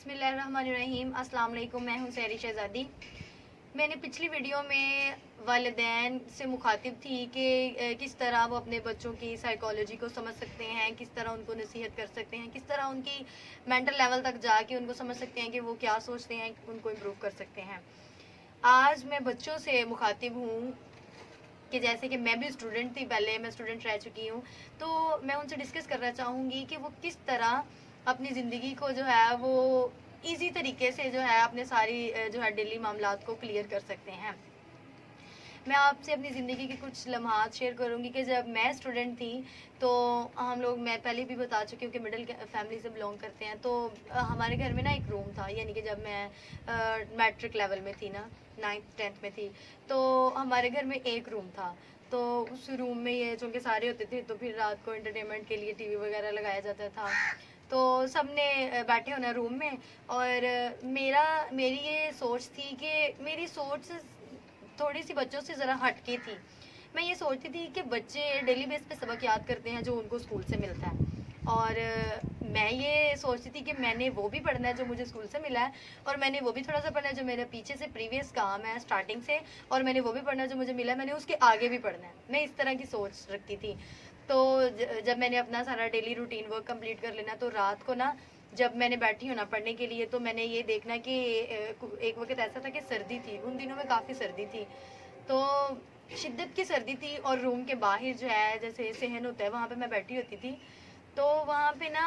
बिस्मिल्लाहिर्रहमानिर्रहीम। अस्सलाम वालेकुम। मैं हूं सहरी शहजादी। मैंने पिछली वीडियो में वालिदैन से मुखातिब थी कि किस तरह वो अपने बच्चों की साइकोलॉजी को समझ सकते हैं, किस तरह उनको नसीहत कर सकते हैं, किस तरह उनकी मेंटल लेवल तक जाके उनको समझ सकते हैं कि वो क्या सोचते हैं, उनको इम्प्रूव कर सकते हैं। आज मैं बच्चों से मुखातिब हूँ कि जैसे कि मैं भी स्टूडेंट थी, पहले मैं स्टूडेंट रह चुकी हूँ, तो मैं उनसे डिस्कस करना चाहूँगी कि वो किस तरह अपनी ज़िंदगी को जो है वो इजी तरीके से जो है अपने सारी जो है डेली मामलात को क्लियर कर सकते हैं। मैं आपसे अपनी ज़िंदगी के कुछ लम्हात शेयर करूंगी कि जब मैं स्टूडेंट थी तो हम लोग, मैं पहले भी बता चुकी हूँ कि मिडिल फैमिली से बिलोंग करते हैं, तो हमारे घर में ना एक रूम था, यानी कि जब मैं मैट्रिक लेवल में थी ना, 9th-10th में थी, तो हमारे घर में एक रूम था। तो उस रूम में ये चूँकि सारे होते थे तो फिर रात को एंटरटेनमेंट के लिए टीवी वगैरह लगाया जाता था, तो सबने बैठे होना रूम में। और मेरी ये सोच थी कि मेरी सोच थोड़ी सी बच्चों से ज़रा हटके थी। मैं ये सोचती थी कि बच्चे डेली बेस पे सबक याद करते हैं जो उनको स्कूल से मिलता है, और मैं ये सोचती थी कि मैंने वो भी पढ़ना है जो मुझे स्कूल से मिला है, और मैंने वो भी थोड़ा सा पढ़ना है जो मेरे पीछे से प्रीवियस काम है स्टार्टिंग से, और मैंने वो भी पढ़ना है जो मुझे मिला है, मैंने उसके आगे भी पढ़ना है। मैं इस तरह की सोच रखती थी। तो जब मैंने अपना सारा डेली रूटीन वर्क कंप्लीट कर लेना, तो रात को ना जब मैंने बैठी हूँ ना पढ़ने के लिए, तो मैंने ये देखना कि एक वक्त ऐसा था कि सर्दी थी, उन दिनों में काफ़ी सर्दी थी, तो शिद्दत की सर्दी थी, और रूम के बाहर जो है जैसे सहन होता है वहाँ पे मैं बैठी होती थी। तो वहाँ पे ना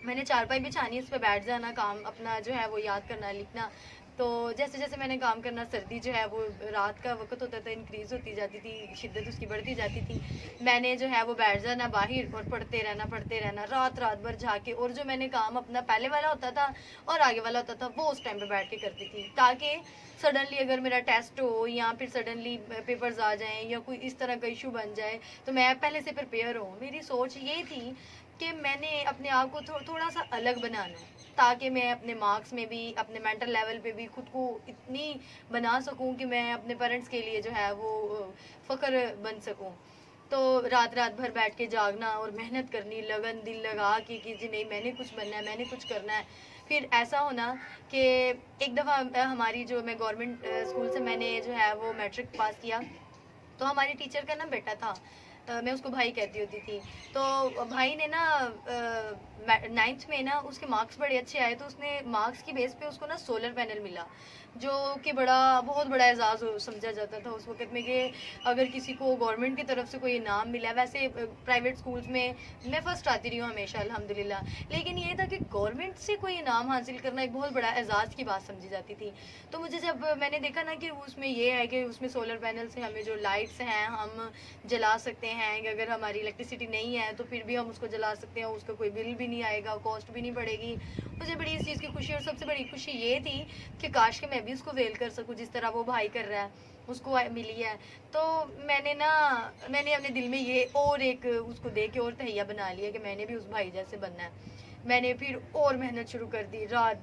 मैंने चारपाई बिछानी, उस पर बैठ जाना, काम अपना जो है वो याद करना, लिखना। तो जैसे जैसे मैंने काम करना, सर्दी जो है वो रात का वक्त होता था, इंक्रीज़ होती जाती थी, शिद्दत उसकी बढ़ती जाती थी। मैंने जो है वो बैठ जाना बाहर और पढ़ते रहना रात रात भर जाके, और जो मैंने काम अपना पहले वाला होता था और आगे वाला होता था वो उस टाइम पे बैठ के करती थी, ताकि सडनली अगर मेरा टेस्ट हो या फिर सडनली पेपर्स आ जाएं या कोई इस तरह का इशू बन जाए तो मैं पहले से प्रिपेयर हूँ। मेरी सोच ये थी कि मैंने अपने आप को थोड़ा सा अलग बनाना है, ताकि मैं अपने मार्क्स में भी, अपने मेंटल लेवल पे भी खुद को इतनी बना सकूं कि मैं अपने पेरेंट्स के लिए जो है वो फ़ख्र बन सकूं। तो रात रात भर बैठ के जागना और मेहनत करनी, लगन दिल लगा कि जी नहीं, मैंने कुछ बनना है, मैंने कुछ करना है। फिर ऐसा होना कि एक दफ़ा हमारी जो, मैं गवर्नमेंट स्कूल से मैंने जो है वो मैट्रिक पास किया, तो हमारी टीचर का ना बेटा था, मैं उसको भाई कहती होती थी। तो भाई ने ना 9th में ना उसके मार्क्स बड़े अच्छे आए, तो उसने मार्क्स की बेस पे उसको ना सोलर पैनल मिला, जो कि बहुत बड़ा एजाज़ समझा जाता था उस वक्त में, कि अगर किसी को गवर्नमेंट की तरफ से कोई इनाम मिला। वैसे प्राइवेट स्कूल्स में मैं फ़र्स्ट आती रही हूँ हमेशा अल्हम्दुलिल्लाह, लेकिन ये था कि गवर्नमेंट से कोई इनाम हासिल करना एक बहुत बड़ा एजाज़ की बात समझी जाती थी। तो मुझे जब मैंने देखा ना कि उसमें ये है कि उसमें सोलर पैनल से हमें जो लाइट्स हैं हम जला सकते हैं, कि अगर हमारी इलेक्ट्रिसिटी नहीं है तो फिर भी हम उसको जला सकते हैं, उसका कोई बिल भी नहीं आएगा, कॉस्ट भी नहीं पड़ेगी। मुझे बड़ी इस चीज़ की खुशी, और सबसे बड़ी खुशी ये थी कि काश कि मैं भी उसको वेल कर सकूं जिस तरह वो भाई कर रहा है, उसको मिली है। तो मैंने अपने दिल में ये और एक उसको दे के और तहैया बना लिया कि मैंने भी उस भाई जैसे बनना है। मैंने फिर और मेहनत शुरू कर दी, रात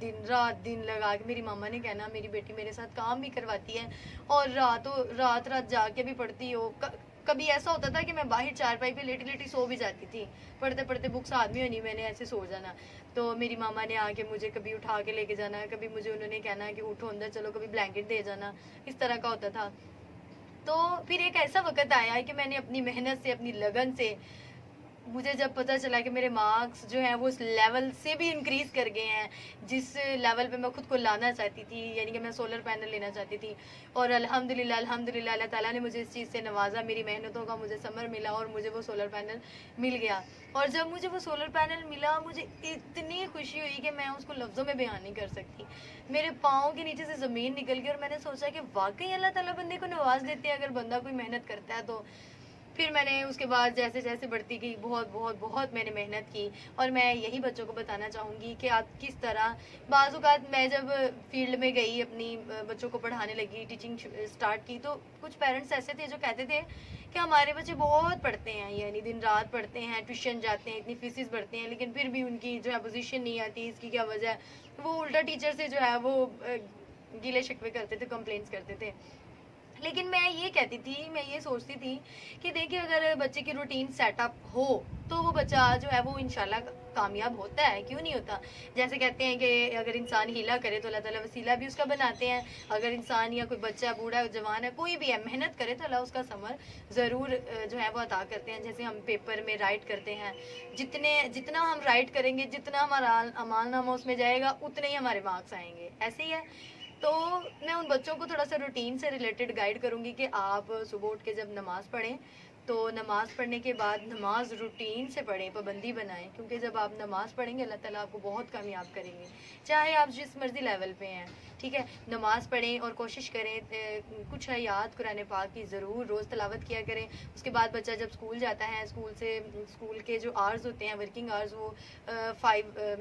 दिन लगा के। मेरी मामा ने कहना, मेरी बेटी मेरे साथ काम भी करवाती है और रात जाके भी पढ़ती हो। कभी ऐसा होता था कि मैं बाहर चारपाई पे लेटी लेटी सो भी जाती थी, पढ़ते पढ़ते बुक्स हाथ में होनी, मैंने ऐसे सो जाना। तो मेरी मामा ने आके मुझे कभी उठा के लेके जाना, कभी मुझे उन्होंने कहना कि उठो अंदर चलो, कभी ब्लैंकेट दे जाना, इस तरह का होता था। तो फिर एक ऐसा वक्त आया कि मैंने अपनी मेहनत से, अपनी लगन से, मुझे जब पता चला कि मेरे मार्क्स जो हैं वो उस लेवल से भी इंक्रीज़ कर गए हैं जिस लेवल पे मैं खुद को लाना चाहती थी, यानी कि मैं सोलर पैनल लेना चाहती थी। और अल्हम्दुलिल्लाह अल्लाह ताला ने मुझे इस चीज़ से नवाजा, मेरी मेहनतों का मुझे समर मिला और मुझे वो सोलर पैनल मिल गया। और जब मुझे वो सोलर पैनल मिला, मुझे इतनी खुशी हुई कि मैं उसको लफ्ज़ों में बयान नहीं कर सकती। मेरे पाँव के नीचे से ज़मीन निकल गई, और मैंने सोचा कि वाकई अल्लाह ताला बंदे को नवाज देते हैं अगर बंदा कोई मेहनत करता है तो। फिर मैंने उसके बाद जैसे जैसे बढ़ती गई, बहुत मैंने मेहनत की। और मैं यही बच्चों को बताना चाहूँगी कि आप किस तरह, बाज़ औक़ात मैं जब फील्ड में गई, अपनी बच्चों को पढ़ाने लगी, टीचिंग स्टार्ट की, तो कुछ पेरेंट्स ऐसे थे जो कहते थे कि हमारे बच्चे बहुत पढ़ते हैं, यानी दिन रात पढ़ते हैं, ट्यूशन जाते हैं, इतनी फीसिस भरते हैं, लेकिन फिर भी उनकी जो है पोजीशन नहीं आती। इसकी क्या वजह है? वो उल्टा टीचर से जो है वो गिले शिकवे करते थे, कंप्लेंट्स करते थे। लेकिन मैं ये कहती थी, मैं ये सोचती थी कि देखिए, अगर बच्चे की रूटीन सेटअप हो तो वो बच्चा जो है वो इंशाल्लाह कामयाब होता है, क्यों नहीं होता। जैसे कहते हैं कि अगर इंसान हीला करे तो अल्लाह ताला वसीला भी उसका बनाते हैं। अगर इंसान या कोई बच्चा, बूढ़ा, जवान है, कोई भी है, मेहनत करे तो अल्लाह उसका समर ज़रूर जो है वो अता करते हैं। जैसे हम पेपर में राइट करते हैं, जितना हम राइट करेंगे, जितना हमारा अमालनामा उसमें जाएगा, उतने ही हमारे मार्क्स आएंगे। ऐसे ही है। तो मैं उन बच्चों को थोड़ा सा रूटीन से रिलेटेड गाइड करूँगी कि आप सुबह उठ के जब नमाज़ पढ़ें तो नमाज़ पढ़ने के बाद नमाज रूटीन से पढ़ें, पाबंदी बनाएं, क्योंकि जब आप नमाज़ पढ़ेंगे अल्लाह ताला आपको बहुत कामयाब करेंगे, चाहे आप जिस मर्जी लेवल पे हैं। ठीक है, नमाज़ पढ़ें और कोशिश करें कुछ आयात कुरान पाक की ज़रूर रोज़ तिलावत किया करें। उसके बाद बच्चा जब स्कूल जाता है, स्कूल के जो आवर्स होते हैं, वर्किंग आवर्स, वो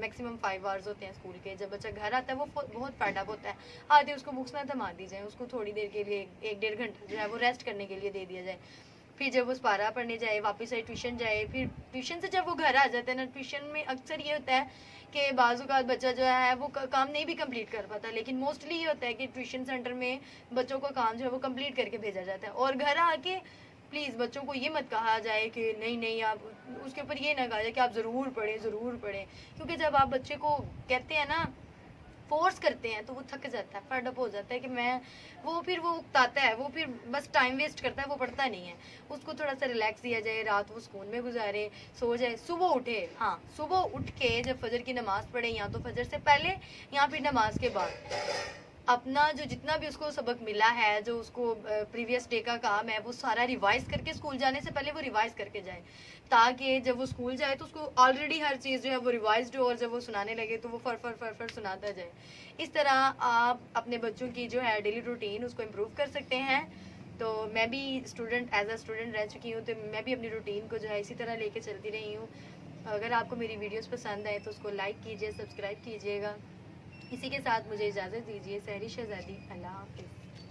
मैक्सिमम 5 आवर्स होते हैं स्कूल के। जब बच्चा घर आता है वो बहुत पैड अप होता है, आधे उसको बुक्स ना थमा दी जाए, उसको थोड़ी देर के लिए 1-1.5 घंटा जो है वो रेस्ट करने के लिए दे दिया जाए। फिर जब वो पारा पढ़ने जाए, वापस आए ट्यूशन जाए, फिर ट्यूशन से जब वो घर आ जाता है ना, ट्यूशन में अक्सर ये होता है कि बाज़-औक़ात बच्चा जो है वो काम नहीं भी कंप्लीट कर पाता, लेकिन मोस्टली ये होता है कि ट्यूशन सेंटर में बच्चों को काम जो है वो कंप्लीट करके भेजा जाता है। और घर आके प्लीज़ बच्चों को ये मत कहा जाए कि नहीं आप उसके ऊपर ये ना कहा जाए कि आप ज़रूर पढ़ें, क्योंकि जब आप बच्चे को कहते हैं ना, फोर्स करते हैं, तो वो थक जाता है, फड अप हो जाता है कि फिर वो उकताता है, वो फिर बस टाइम वेस्ट करता है, वो पढ़ता नहीं है। उसको थोड़ा सा रिलैक्स दिया जाए, रात वो सुकून में गुजारे, सो जाए, सुबह उठे। हाँ, सुबह उठ के जब फजर की नमाज पढ़े, या तो फजर से पहले या फिर नमाज के बाद, अपना जो जितना भी उसको सबक मिला है, जो उसको प्रीवियस डे का काम है, वो सारा रिवाइज करके स्कूल जाने से पहले वो रिवाइज करके जाए, ताकि जब वो स्कूल जाए तो उसको ऑलरेडी हर चीज़ जो है वो रिवाइज्ड हो, और जब वो सुनाने लगे तो वो फर सुनाता जाए। इस तरह आप अपने बच्चों की जो है डेली रूटीन उसको इम्प्रूव कर सकते हैं। तो मैं भी एज अ स्टूडेंट रह चुकी हूँ, तो मैं भी अपनी रूटीन को जो है इसी तरह लेके चलती रही हूँ। अगर आपको मेरी वीडियोस पसंद आए तो उसको लाइक कीजिए, सब्सक्राइब कीजिएगा। इसी के साथ मुझे इजाज़त दीजिए। सहरी शहज़ादी, अल्लाह हाफ़िज़।